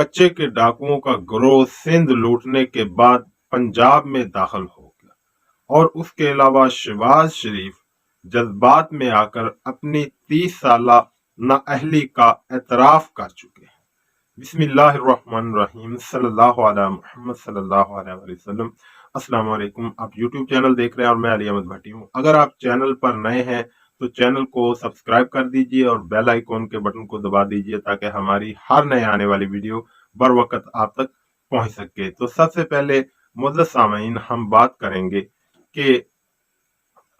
कच्चे के डाकुओं का गिरोह सिंध लूटने के बाद पंजाब में दाखिल हो गया और उसके अलावा शहबाज शरीफ जज्बात में आकर अपनी 30 साला नाअहली का एतराफ कर चुके हैं। बिस्मिल्लाहिर्रहमानिर्रहीम सल्लल्लाहु अला मुहम्मद सल्लल्लाहु अलैहि वसल्लम। अस्सलाम वालेकुम। आप यूट्यूब चैनल देख रहे हैं और मैं अली अहमद भट्टी हूँ। अगर आप चैनल पर नए हैं तो चैनल को सब्सक्राइब कर दीजिए और बेल आइकॉन के बटन को दबा दीजिए ताकि हमारी हर नए आने वाली वीडियो बर वक्त आप तक पहुंच सके। तो सबसे पहले मुअज़्ज़ज़ सामीन हम बात करेंगे कि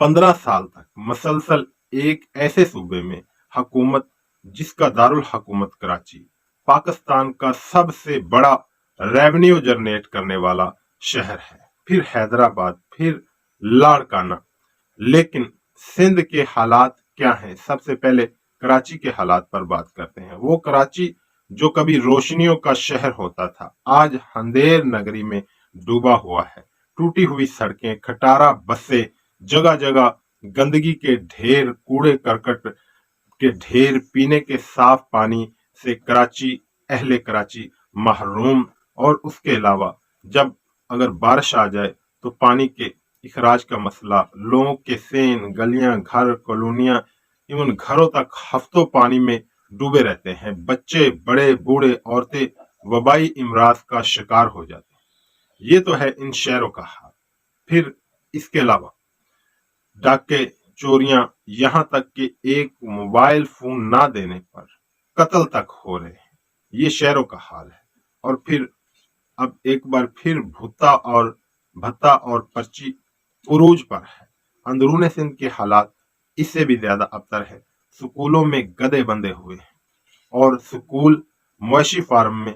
15 साल तक मसलसल एक ऐसे सूबे में हुकूमत जिसका दारुल हुकूमत कराची पाकिस्तान का सबसे बड़ा रेवेन्यू जनरेट करने वाला शहर है, फिर हैदराबाद, फिर लाड़काना। लेकिन सिंध के हालात क्या हैं? सबसे पहले कराची के हालात पर बात करते हैं। वो कराची जो कभी रोशनियों का शहर होता था आज अंधेर नगरी में डूबा हुआ है। टूटी हुई सड़कें, खटारा बसें, जगह जगह गंदगी के ढेर, कूड़े करकट के ढेर, पीने के साफ पानी से अहले कराची महरूम। और उसके अलावा जब अगर बारिश आ जाए तो पानी के इखराज का मसला, लोगों के सेन, गलियां, घर, कॉलोनियां, इवन घरों तक हफ्तों पानी में डूबे रहते हैं। बच्चे, बड़े, बूढ़े, औरतें वबाई इमराज का शिकार हो जाते हैं। ये तो है इन शहरों का हाल। फिर इसके अलावा डाके, चोरियां, यहाँ तक कि एक मोबाइल फोन ना देने पर कत्ल तक हो रहे हैं। ये शहरों का हाल है। और फिर अब एक बार फिर भत्ता और पर्ची उरूज पर है। अंदरूने सिंध के हालात इससे भी ज्यादा अबतर है। स्कूलों में गधे बंधे हुए हैं और स्कूल मवेशी फार्म में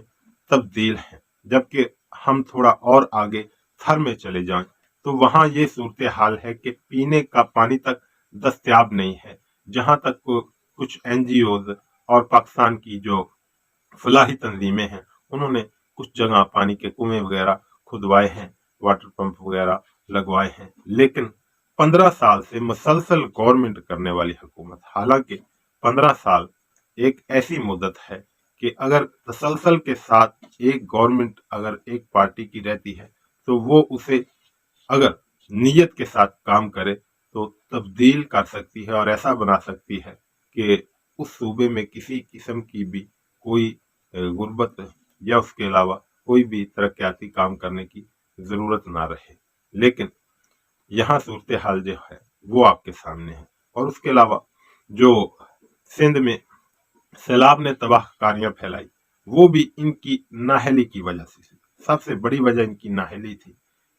तब्दील है। जबकि हम थोड़ा और आगे थर में चले जाएं तो वहां ये सूरत हाल है कि पीने का पानी तक दस्तयाब नहीं है। जहां तक कुछ एनजीओज और पाकिस्तान की जो फलाही तंजीमें हैं उन्होंने कुछ जगह पानी के कुएं वगैरह खुदवाए हैं, वाटर पंप वगैरह लगवाए हैं। लेकिन 15 साल से मुसलसल गवर्नमेंट करने वाली हुकूमत, हालांकि 15 साल एक ऐसी मुद्दत है कि अगर तसलसल के साथ एक गवर्नमेंट अगर एक पार्टी की रहती है तो वो उसे अगर नीयत के साथ काम करे तो तब्दील कर सकती है और ऐसा बना सकती है कि उस सूबे में किसी किस्म की भी कोई गुर्बत या उसके अलावा कोई भी तरक्याती काम करने की जरूरत ना रहे। लेकिन यहाँ सूरत हाल जो है वो आपके सामने है। और उसके अलावा जो सिंध में सैलाब ने तबाहकारियां फैलाई वो भी इनकी नाअहली की वजह से। सबसे बड़ी वजह इनकी नाअहली थी,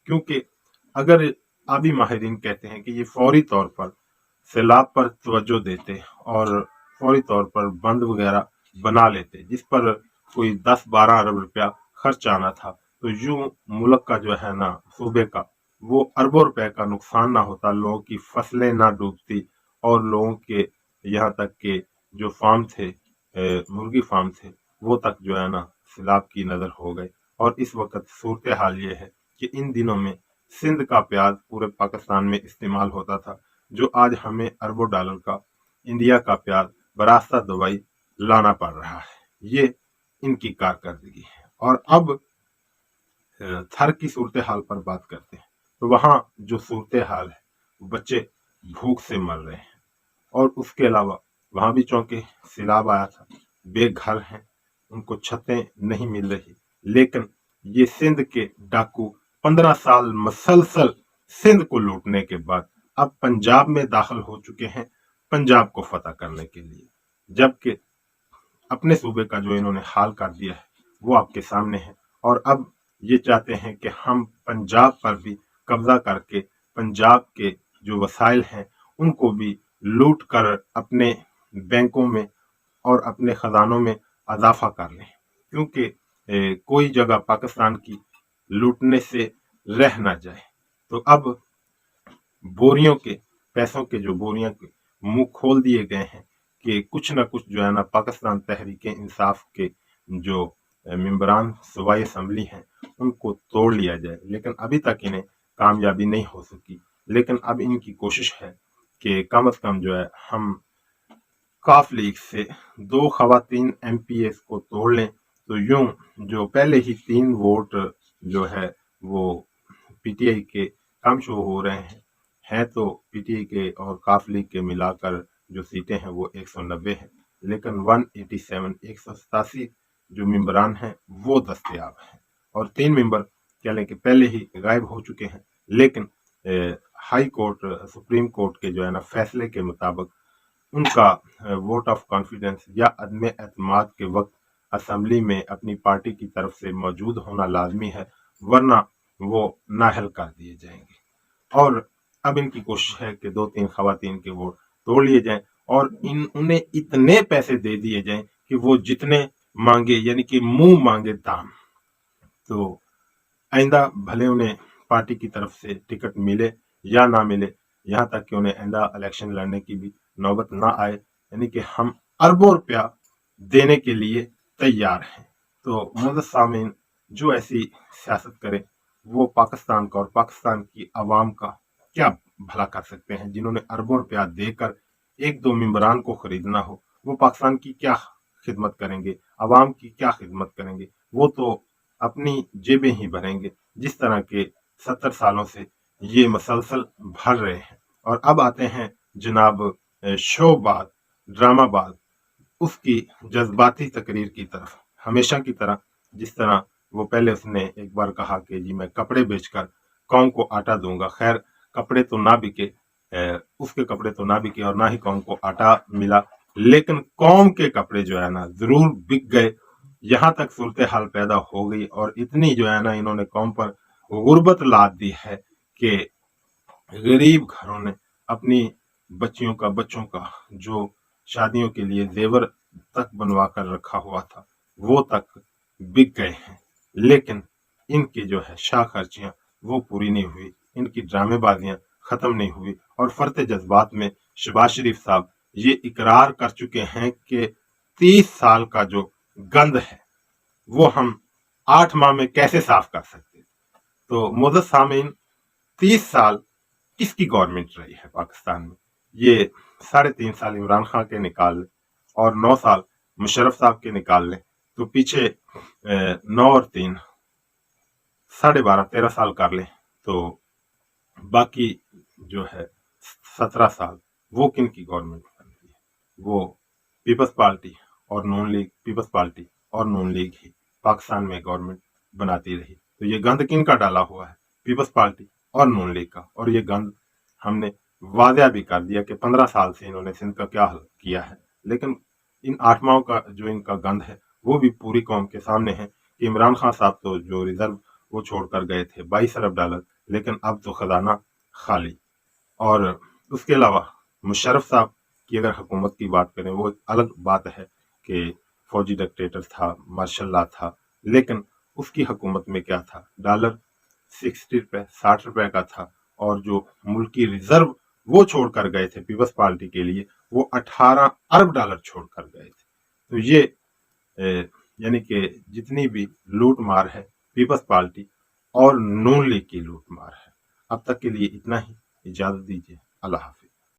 क्योंकि अगर आबी माहिरीन कहते हैं कि ये फौरी तौर पर सैलाब पर तवज्जो देते और फौरी तौर पर बंद वगैरह बना लेते जिस पर कोई 10-12 अरब रुपया खर्च आना था, तो यूं मुल्क का जो है ना, सूबे का वो अरबों रुपए का नुकसान ना होता, लोगों की फसलें ना डूबती और लोगों के यहाँ तक के जो फार्म थे, मुर्गी फार्म थे, वो तक जो है ना सैलाब की नजर हो गए। और इस वक्त सूरत हाल ये है कि इन दिनों में सिंध का प्याज पूरे पाकिस्तान में इस्तेमाल होता था, जो आज हमें अरबों डॉलर का इंडिया का प्याज बरास्ता दुबई लाना पड़ रहा है। ये इनकी कारकर्दगी है। और अब थर की सूरत हाल पर बात करते हैं तो वहां जो सूरत हाल है, बच्चे भूख से मर रहे हैं। और उसके अलावा वहां भी चौंके सैलाब आया था, बेघर हैं, उनको छतें नहीं मिल रही। लेकिन ये सिंध के डाकू 15 साल मसलसल सिंध को लूटने के बाद अब पंजाब में दाखिल हो चुके हैं पंजाब को फतह करने के लिए। जबकि अपने सूबे का जो इन्होंने हाल कर दिया है वो आपके सामने है। और अब ये चाहते हैं कि हम पंजाब पर भी कब्जा करके पंजाब के जो वसाइल हैं उनको भी लूट कर अपने बैंकों में और अपने खजानों में इजाफा कर लें, क्योंकि कोई जगह पाकिस्तान की लूटने से रह ना जाए। तो अब बोरियों के पैसों के जो बोरियां के मुंह खोल दिए गए हैं कि कुछ ना कुछ जो है ना पाकिस्तान तहरीक इंसाफ के जो मेंबरान सूबाई असम्बली हैं उनको तोड़ लिया जाए। लेकिन अभी तक इन्हें कामयाबी नहीं हो सकी। लेकिन अब इनकी कोशिश है कि कम अज कम जो है हम काफ लीग से 2 खवातीन MPs को तोड़ लें تو یوں جو پہلے ہی 3 ووٹ جو ہے وہ پی ٹی آئی کے کم شو ہو رہے ہیں تو پی ٹی آئی کے اور کاف لیگ کے ملا کر جو سیٹیں ہیں وہ 190 ہیں، لیکن 187 جو ممبران ہیں وہ دستیاب ہیں، اور 3 ممبر کہہ لیں کہ پہلے ہی غائب ہو چکے ہیں، لیکن ہائی کورٹ سپریم کورٹ کے جو ہے نا فیصلے کے مطابق ان کا ووٹ آف کانفیڈنس یا عدم اعتماد کے وقت اسمبلی میں اپنی پارٹی کی طرف سے موجود ہونا لازمی ہے، ورنہ وہ نااہل کر دیے جائیں گے۔ اور اب ان کی کوشش ہے کہ 2-3 خواتین کے ووٹ توڑ لیے جائیں اور انہیں اتنے پیسے دے دیے جائیں کہ وہ جتنے مانگے، یعنی کہ منہ مانگے دام، تو آئندہ بھلے انہیں پارٹی کی طرف سے ٹکٹ ملے یا نہ ملے، یہاں تک کہ انہیں آئندہ الیکشن لڑنے کی بھی نوبت نہ آئے، یعنی کہ ہم اربوں روپیہ دینے کے لیے تیار ہیں۔ تو معزز سامعین، جو ایسی سیاست کرے وہ پاکستان کا اور پاکستان کی عوام کا کیا بھلا کر سکتے ہیں؟ جنہوں نے اربوں روپیہ دے کر 1-2 ممبران کو خریدنا ہو، وہ پاکستان کی کیا خدمت کریں گے، عوام کی کیا خدمت کریں گے؟ وہ تو اپنی جیبیں ہی بھریں گے، جس طرح کے 70 سالوں سے یہ مسلسل بھر رہے ہیں۔ اور اب آتے ہیں جناب شو باز، ڈرامہ باز، اس کی جذباتی تقریر کی طرف۔ ہمیشہ کی طرح جس طرح وہ پہلے اس نے ایک بار کہا کہ جی میں کپڑے بیچ کر قوم کو آٹا دوں گا، خیر کپڑے تو نہ بکے، اس کے کپڑے تو نہ بکے اور نہ ہی قوم کو آٹا ملا، لیکن قوم کے کپڑے جو ہے نا ضرور بک گئے۔ یہاں تک صورتحال پیدا ہو گئی اور اتنی جو ہے نا انہوں نے قوم پر غربت لاد دی ہے کہ غریب گھروں نے اپنی بچوں کا جو شادیوں کے لیے زیور تک بنوا کر رکھا ہوا تھا وہ تک بک گئے ہیں، لیکن ان کی جو ہے شاہ خرچیاں وہ پوری نہیں ہوئی، ان کی ڈرامے بازیاں ختم نہیں ہوئی، اور فرط جذبات میں شہباز شریف صاحب یہ اقرار کر چکے ہیں کہ 30 سال کا جو گند ہے وہ ہم 8 ماہ میں کیسے صاف کر سکتے۔ تو معزز سامعین، 30 سال کس کی گورنمنٹ رہی ہے پاکستان میں؟ یہ 3.5 سال عمران خان کے نکال لیں اور 9 سال مشرف صاحب کے نکال لیں تو پیچھے 9 اور 3 12.5 13 سال کر لیں تو باقی جو ہے 17 سال وہ کن کی گورنمنٹ بن رہی ہے؟ وہ پیپلز پارٹی اور نون لیگ، پیپلز پارٹی اور نون لیگ ہی پاکستان میں گورنمنٹ بناتی رہی۔ تو یہ گند کن کا ڈالا ہوا ہے؟ پیپلز پارٹی اور نون لیگ کا، اور یہ گند ہم نے واضح بھی کر دیا کہ 15 سال سے انہوں نے سندھ کا کیا حل کیا ہے، لیکن ان 8 ماہوں کا جو ان کا گند ہے وہ بھی پوری قوم کے سامنے ہے کہ عمران خان صاحب تو جو ریزرو وہ چھوڑ کر گئے تھے 22 ارب ڈالر، لیکن اب تو خزانہ خالی۔ اور اس کے علاوہ مشرف صاحب کی اگر حکومت کی بات کریں وہ ایک الگ بات ہے کہ فوجی ڈکٹیٹر تھا، مارشل لا تھا، لیکن اس کی حکومت میں کیا تھا؟ ڈالر 60 روپے کا تھا، اور جو ملکی ریزرو وہ چھوڑ کر گئے تھے پیپلز پارٹی کے لیے وہ 18 ارب ڈالر چھوڑ کر گئے تھے۔ تو یہ یعنی کہ جتنی بھی لوٹ مار ہے پیپلز پارٹی اور نون لیگ کی لوٹ مار ہے۔ اب تک کے لیے اتنا ہی، اجازت دیجیے، اللہ حافظ۔